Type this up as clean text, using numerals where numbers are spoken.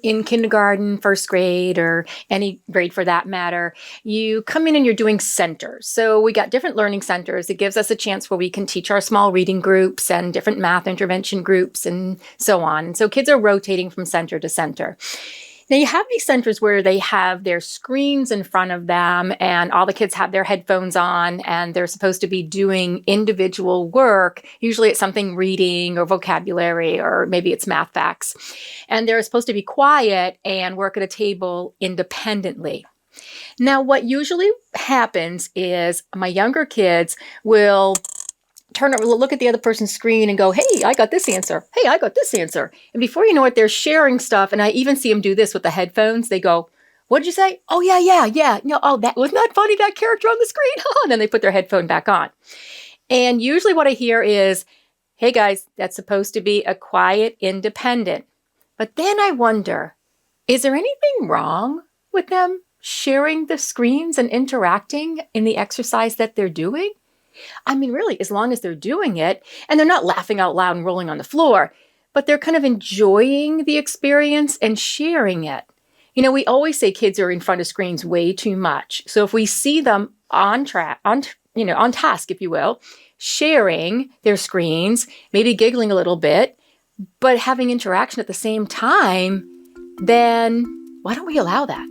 in kindergarten, first grade, or any grade for that matter, you come in and you're doing centers. So we got different learning centers. It gives us a chance where we can teach our small reading groups and different math intervention groups and so on. And so kids are rotating from center to center. Now you have these centers where they have their screens in front of them and all the kids have their headphones on and they're supposed to be doing individual work. Usually it's something reading or vocabulary, or maybe it's math facts. And they're supposed to be quiet and work at a table independently. Now, what usually happens is my younger kids will look at the other person's screen and go, hey, I got this answer. Hey, I got this answer. And before you know it, they're sharing stuff. And I even see them do this with the headphones. They go, what did you say? Oh, yeah. No, oh, that wasn't that funny, that character on the screen. And then they put their headphone back on. And usually what I hear is, hey, guys, that's supposed to be a quiet, independent. But then I wonder, is there anything wrong with them sharing the screens and interacting in the exercise that they're doing? I mean, really, as long as they're doing it and they're not laughing out loud and rolling on the floor, but they're kind of enjoying the experience and sharing it. You know, we always say kids are in front of screens way too much. So if we see them on task, if you will, sharing their screens, maybe giggling a little bit, but having interaction at the same time, then why don't we allow that?